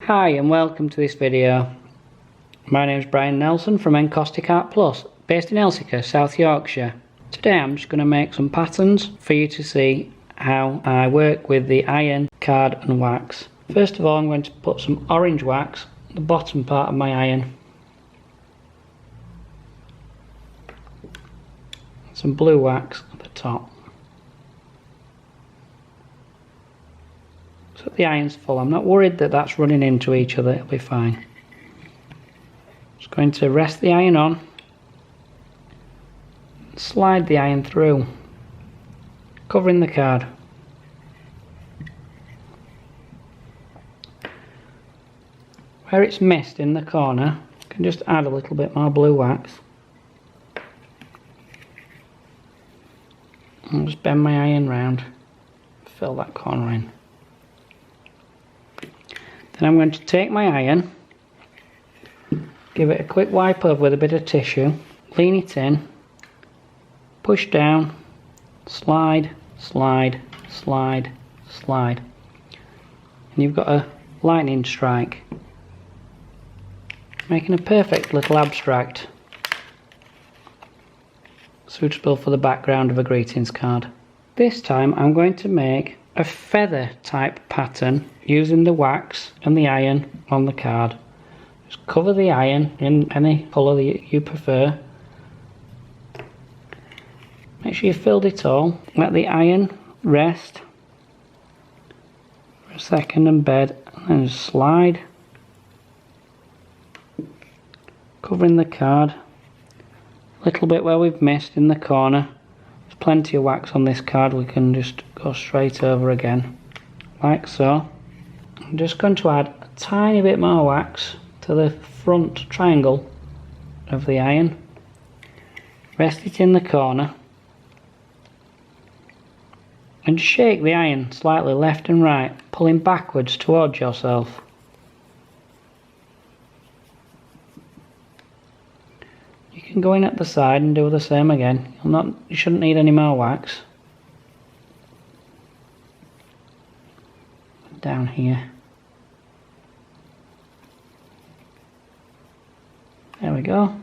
Hi and welcome to this video. My name is Brian Nelson from Encaustic Art Plus, based in Elsica, South Yorkshire. Today I'm just going to make some patterns for you to see how I work with the iron, card and wax. First of all, I'm going to put some orange wax at the bottom part of my iron. Some blue wax at the top. So the iron's full. I'm not worried that that's running into each other, it'll be fine. Just going to rest the iron on, slide the iron through, covering the card. Where it's missed in the corner, I can just add a little bit more blue wax. And just bend my iron round, fill that corner in. Then I'm going to take my iron, give it a quick wipe over with a bit of tissue, lean it in, push down, slide, slide, slide, slide. And you've got a lightning strike, making a perfect little abstract, suitable for the background of a greetings card. This time I'm going to make a feather type pattern using the wax and the iron on the card. Just cover the iron in any colour that you prefer. Make sure you filled it all. Let the iron rest for a second and bed, and then just slide, covering the card. A little bit where we've missed in the corner. There's plenty of wax on this card, we can just go straight over again, like so. I'm just going to add a tiny bit more wax to the front triangle of the iron. Rest it in the corner. And shake the iron slightly left and right, pulling backwards towards yourself. You can go in at the side and do the same again. You shouldn't need any more wax. Down here. There we go.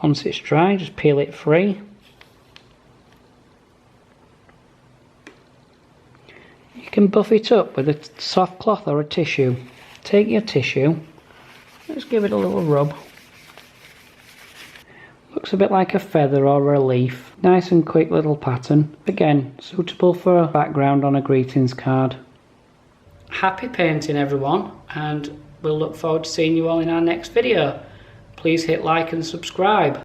Once it's dry, just peel it free. You can buff it up with a soft cloth or a tissue. Take your tissue, let's give it a little rub. Looks a bit like a feather or a leaf. Nice and quick little pattern. Again, suitable for a background on a greetings card. Happy painting everyone, and we'll look forward to seeing you all in our next video. Please hit like and subscribe.